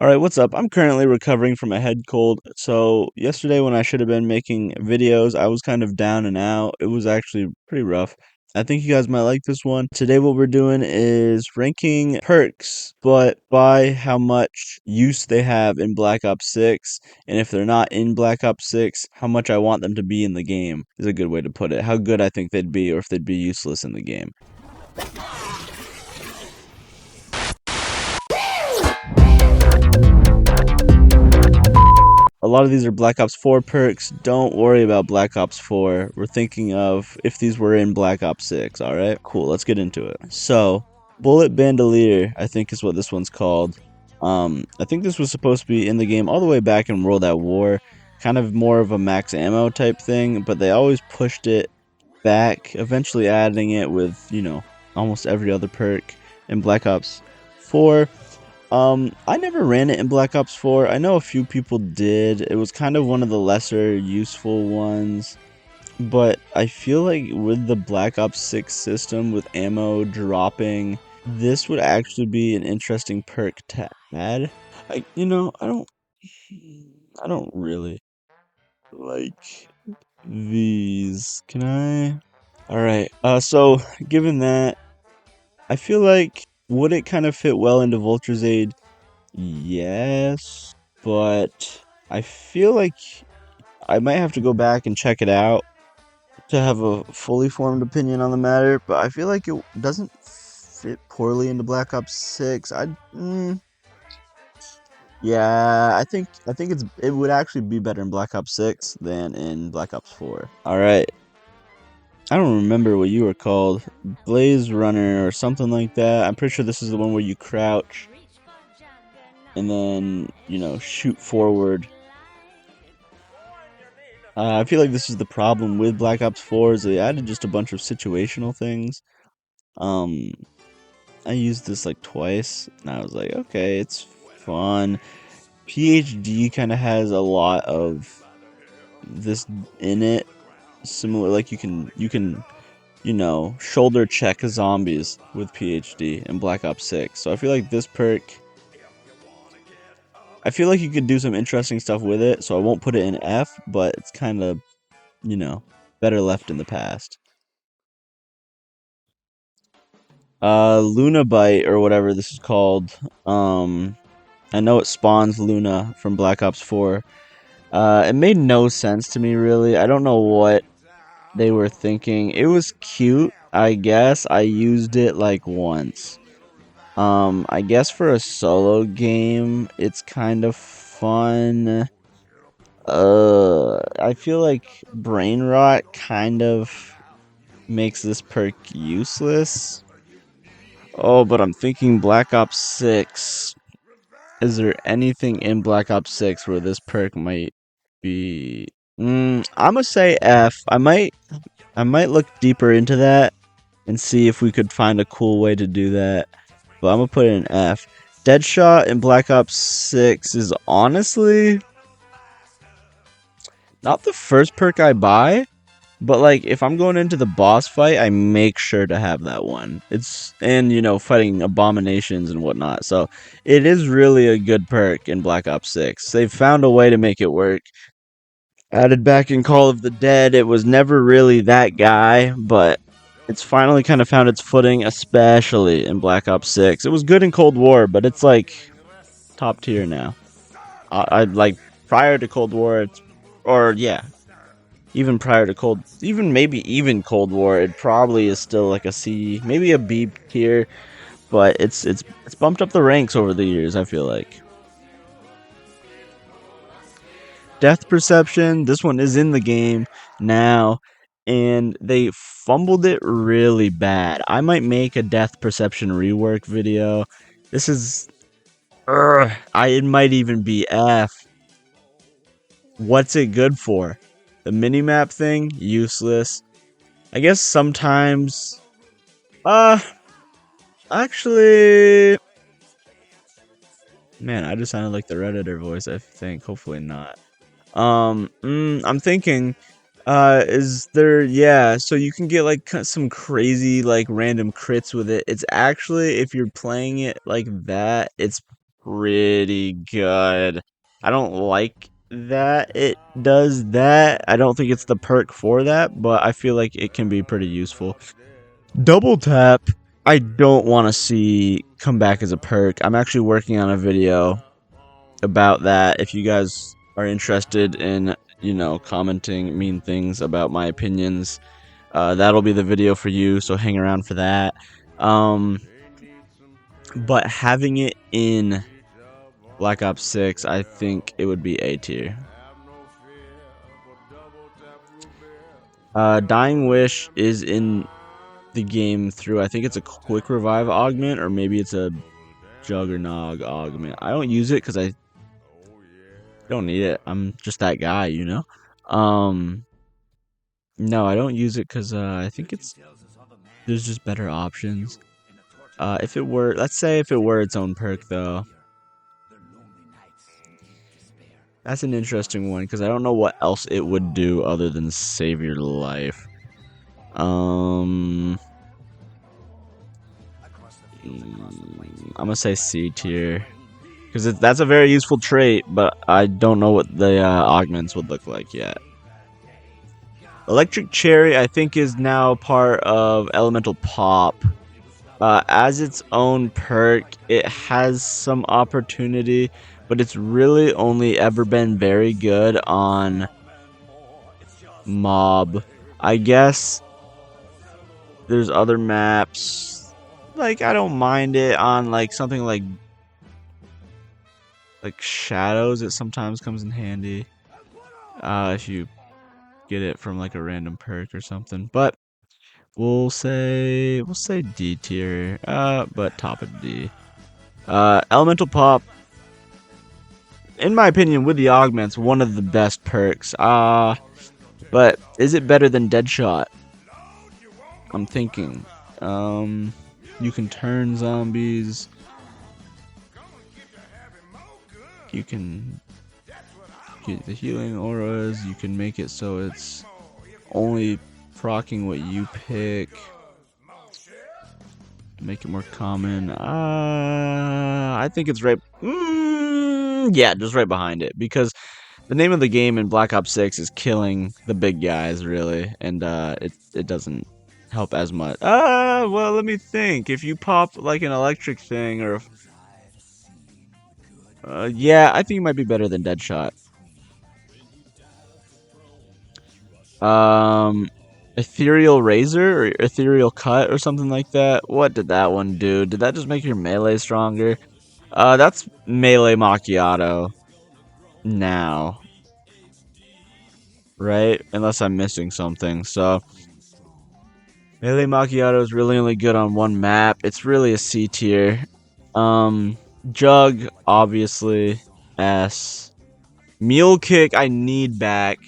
Alright, what's up? I'm currently recovering from a head cold. So, yesterday when I should have been making videos, I was kind of down and out. It was actually pretty rough. I think you guys might like this one. Today, what we're doing is ranking perks, but by how much use they have in Black Ops 6. And if they're not in Black Ops 6, how much I want them to be in the game is a good way to put it. How good I think they'd be, or if they'd be useless in the game. A lot of these are Black Ops 4 perks. Don't worry about Black Ops 4. We're thinking of if these were in Black Ops 6, alright? Cool, let's get into it. So, Bullet Bandolier, I think is what this one's called. I think this was supposed to be in the game all the way back in World at War. Kind of more of a max ammo type thing, but they always pushed it back, eventually adding it with, almost every other perk in Black Ops 4. I never ran it in Black Ops 4. I know a few people did. It was kind of one of the lesser useful ones. But I feel like with the Black Ops 6 system with ammo dropping, this would actually be an interesting perk to add. I don't really like these. Can I? All right. So given that, I feel like would it kind of fit well into Vulture's Aid? Yes, but I feel like I might have to go back and check it out to have a fully formed opinion on the matter, but I feel like it doesn't fit poorly into Black Ops 6. Yeah, I think it would actually be better in Black Ops 6 than in Black Ops 4. All right. I don't remember what you were called. Blaze Runner or something like that. I'm pretty sure this is the one where you crouch and then, shoot forward. I feel like this is the problem with Black Ops 4 is they added just a bunch of situational things. Um, I used this like twice, and I was like, okay, it's fun. PhD kind of has a lot of this in it, similar like you can shoulder check zombies with PhD in Black Ops 6. So I feel like this perk, I feel like you could do some interesting stuff with it. So I won't put it in F, but it's kind of better left in the past. Luna Bite or whatever this is called. I know it spawns Luna from Black Ops 4. It made no sense to me really. I don't know what they were thinking. It was cute, I guess. I used it like once. I guess for a solo game, it's kind of fun. I feel like brain rot kind of makes this perk useless. Oh, but I'm thinking Black Ops 6. Is there anything in Black Ops 6 where this perk might be? I'm gonna say F. I might look deeper into that and see if we could find a cool way to do that. But I'm gonna put it in F. Deadshot in Black Ops 6 is honestly not the first perk I buy. But like if I'm going into the boss fight, I make sure to have that one. Fighting abominations and whatnot. So it is really a good perk in Black Ops 6. They've found a way to make it work. Added back in Call of the Dead, it was never really that guy, but it's finally kind of found its footing, especially in Black Ops 6. It was good in Cold War, but it's like top tier now. I like prior to Cold War, or yeah, even prior to even Cold War, it probably is still like a C, maybe a B tier, but it's bumped up the ranks over the years, I feel like. Death Perception, this one is in the game now, and they fumbled it really bad. I might make a Death Perception rework video. This is it might even be F. What's it good for? The minimap thing, useless. I guess sometimes uh actually, man, I just sounded like the Redditor voice, I think. Hopefully not. I'm thinking, is there, yeah, so you can get like some crazy, like random crits with it. It's actually, if you're playing it like that, it's pretty good. I don't like that it does that. I don't think it's the perk for that, but I feel like it can be pretty useful. Double tap, I don't want to see come back as a perk. I'm actually working on a video about that. If you guys are interested in, commenting mean things about my opinions, that'll be the video for you. So hang around for that. Um, but having it in Black Ops 6, I think it would be A tier. Dying Wish is in the game through, I think it's a quick revive augment, or maybe it's a Juggernog augment. I don't use it because I don't need it. I'm just that guy. Um, no, I don't use it because I think there's just better options. If it were, let's say if it were its own perk though, that's an interesting one because I don't know what else it would do other than save your life. I'm gonna say C tier because that's a very useful trait, but I don't know what the augments would look like yet. Electric Cherry, I think, is now part of Elemental Pop. As its own perk, it has some opportunity, but it's really only ever been very good on Mob. I guess there's other maps. Like, I don't mind it on, like, something like Shadows. It sometimes comes in handy. If you get it from, like, a random perk or something. But we'll say D tier. But top of D. Elemental Pop, in my opinion, with the augments, one of the best perks. But is it better than Deadshot? I'm thinking. You can turn zombies. You can get the healing auras. You can make it so it's only proccing what you pick. Make it more common. I think it's right. Yeah, just right behind it, because the name of the game in Black Ops 6 is killing the big guys, really, and it doesn't help as much. Well, let me think. If you pop like an electric thing, or yeah, I think it might be better than Deadshot. Um, Ethereal Razor or Ethereal Cut or something like that. What did that one do? Did that just make your melee stronger? That's melee macchiato now, right? Unless I'm missing something. So melee macchiato is really only good on one map. It's really a C tier. Um, Jugg, obviously S. Mule Kick, I need back.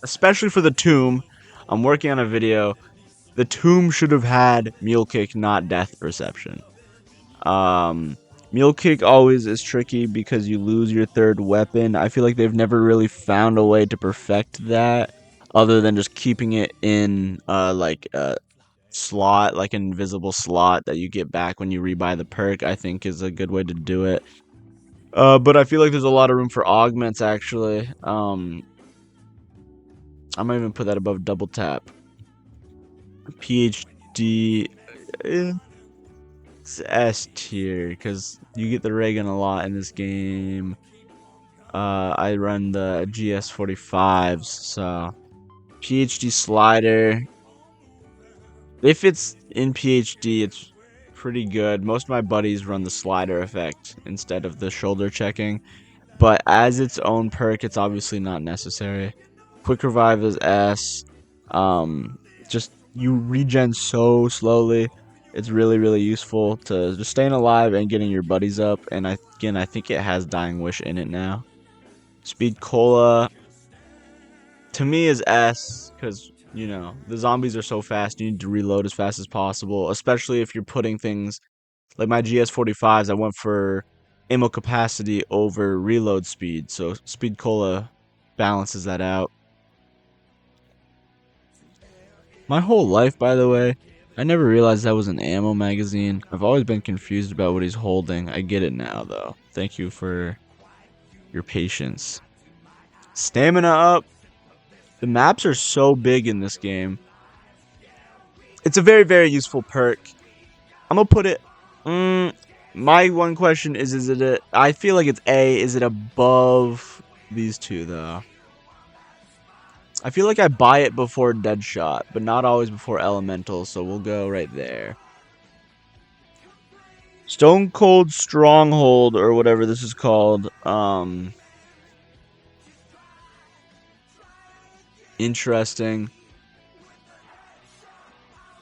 Especially for the Tomb. I'm working on a video. The Tomb should have had Mule Kick, not Death Perception. Um, Mule Kick always is tricky because you lose your third weapon. I feel like they've never really found a way to perfect that, other than just keeping it in like a slot, like an invisible slot that you get back when you rebuy the perk. I think is a good way to do it. But I feel like there's a lot of room for augments actually. I might even put that above double tap. PhD. It's S tier because you get the ray gun a lot in this game. I run the GS45s, so PhD slider. If it's in PhD, it's pretty good. Most of my buddies run the slider effect instead of the shoulder checking, but as its own perk, it's obviously not necessary. Quick revive is S. Just you regen so slowly. It's really, really useful to just staying alive and getting your buddies up. And I think it has Dying Wish in it now. Speed Cola, to me, is S, because the zombies are so fast. You need to reload as fast as possible, especially if you're putting things like my GS45s. I went for ammo capacity over reload speed, so Speed Cola balances that out. My whole life, by the way, I never realized that was an ammo magazine. I've always been confused about what he's holding. I get it now, though. Thank you for your patience. Stamina up. The maps are so big in this game. It's a very, very useful perk. I'm gonna put it. My one question is it a? I feel like it's A. Is it above these two though? I feel like I buy it before Deadshot, but not always before Elemental. So we'll go right there. Stone Cold Stronghold or whatever this is called. Interesting.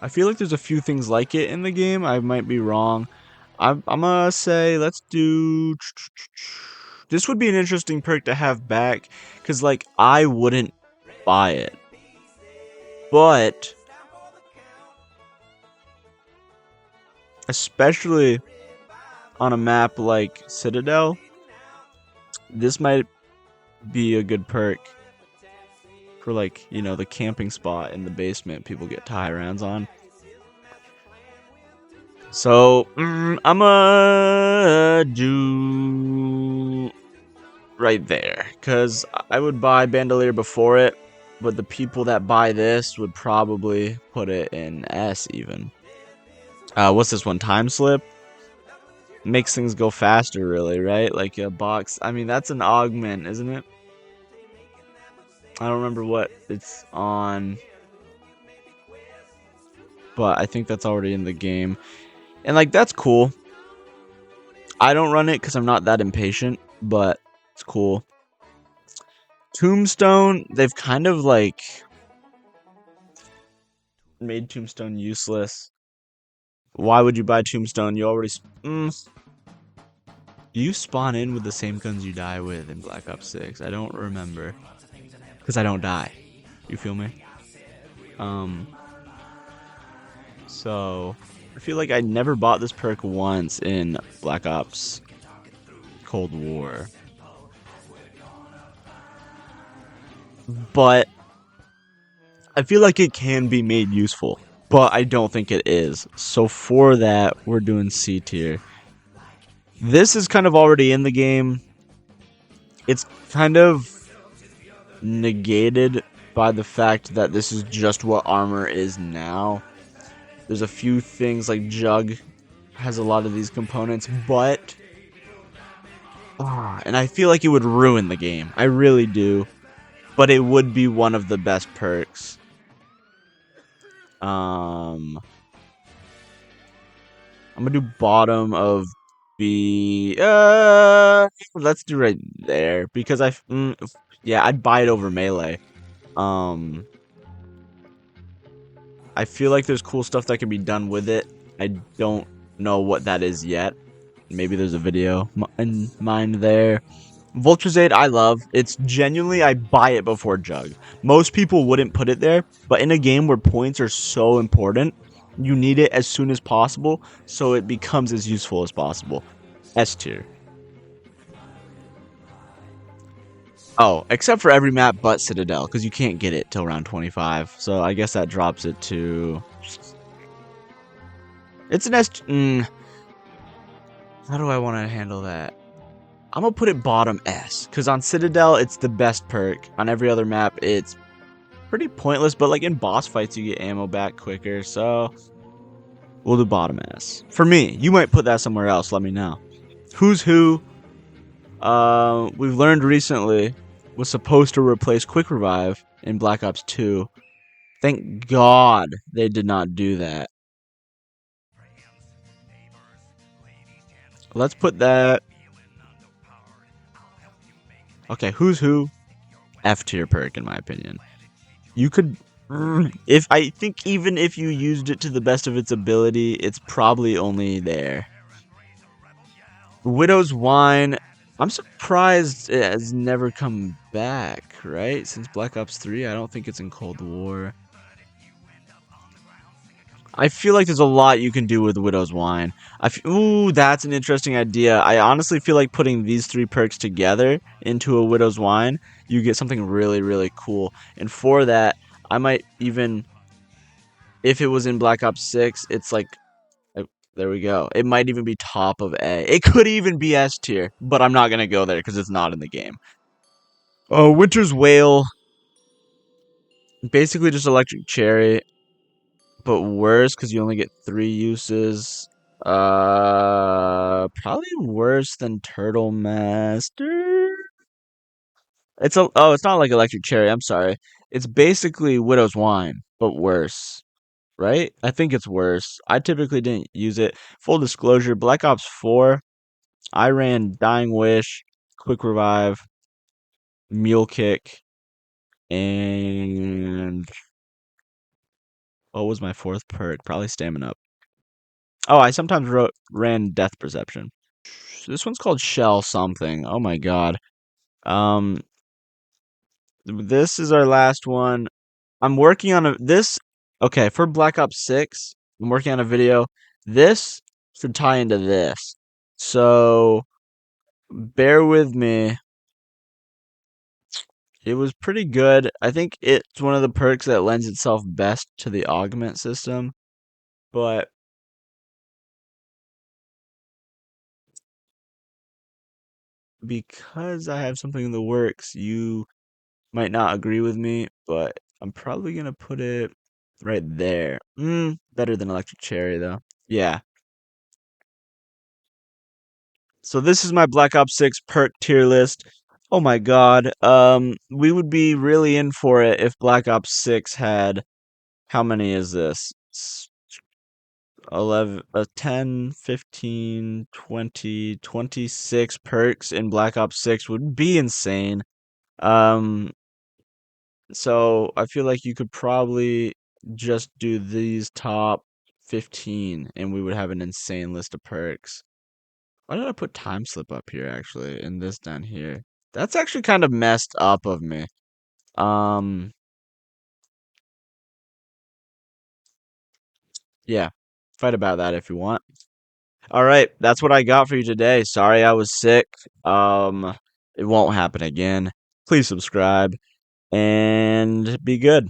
I feel like there's a few things like it in the game. I might be wrong. I'm gonna say let's do. This would be an interesting perk to have back, cause like I wouldn't buy it, but especially on a map like Citadel, this might be a good perk for like the camping spot in the basement people get tie rounds on. So I'm gonna do right there, because I would buy Bandolier before it, but the people that buy this would probably put it in S even. What's this one? Time Slip? Makes things go faster, really, right? Like a box. I mean, that's an augment, isn't it? I don't remember what it's on, but I think that's already in the game. And like, that's cool. I don't run it because I'm not that impatient, but it's cool. Tombstone, they've kind of like made Tombstone useless. Why would you buy Tombstone? You already. Do you spawn in with the same guns you die with in Black Ops 6? I don't remember. Because I don't die. You feel me? So I feel like I never bought this perk once in Black Ops Cold War. But I feel like it can be made useful. But I don't think it is. So for that, we're doing C tier. This is kind of already in the game. It's kind of negated by the fact that this is just what armor is now. There's a few things like Jugg has a lot of these components, but and I feel like it would ruin the game. I really do. But it would be one of the best perks. I'm gonna do bottom of B. Let's do right there because yeah, I'd buy it over melee. I feel like there's cool stuff that can be done with it. I don't know what that is yet. Maybe there's a video in mind there. Vulture's Aid, I love. It's genuinely, I buy it before Jugg. Most people wouldn't put it there, but in a game where points are so important, you need it as soon as possible, so it becomes as useful as possible. S tier. Oh, except for every map but Citadel, because you can't get it till round 25. So I guess that drops it to... It's an S... How do I want to handle that? I'm going to put it bottom S, because on Citadel, it's the best perk. On every other map, it's pretty pointless, but like in boss fights, you get ammo back quicker, so... We'll do bottom S. For me, you might put that somewhere else, let me know. Who's Who, we've learned recently, was supposed to replace Quick Revive in Black Ops 2. Thank God they did not do that. Let's put that... Okay, Who's Who? F tier perk, in my opinion. You could... If I think even if you used it to the best of its ability, it's probably only there. Widow's Wine. I'm surprised it has never come back, right? Since Black Ops 3, I don't think it's in Cold War. I feel like there's a lot you can do with Widow's Wine. Ooh, that's an interesting idea. I honestly feel like putting these three perks together into a Widow's Wine, you get something really, really cool. And for that, I might even If it was in Black Ops 6, it's like, uh, there we go. It might even be top of A. It could even be S tier, but I'm not gonna go there because it's not in the game. Oh, Winter's Wail, basically just Electric Cherry, but worse because you only get 3 uses. Probably worse than Turtle Master. It's not like Electric Cherry. I'm sorry. It's basically Widow's Wine, but worse. Right? I think it's worse. I typically didn't use it. Full disclosure, Black Ops 4, I ran Dying Wish, Quick Revive, Mule Kick, and what was my fourth perk? Probably Stamina Up. Oh, I sometimes ran Death Perception. This one's called Shell something. Oh my god. Um, this is our last one. I'm working on this. Okay, for Black Ops 6, I'm working on a video. This should tie into this. So bear with me. It was pretty good. I think it's one of the perks that lends itself best to the augment system. But because I have something in the works, you might not agree with me, but I'm probably gonna put it right there. Better than Electric Cherry though. Yeah. So this is my Black Ops 6 perk tier list. Oh my god. We would be really in for it if Black Ops 6 had, how many is this? 11, 10, 15, 20, 26 perks in Black Ops 6 would be insane. Um, so I feel like you could probably just do these top 15 and we would have an insane list of perks. Why did I put time slip up here actually and this down here? That's actually kind of messed up of me. Um, yeah. Fight about that if you want. All right, that's what I got for you today. Sorry I was sick. It won't happen again. Please subscribe and be good.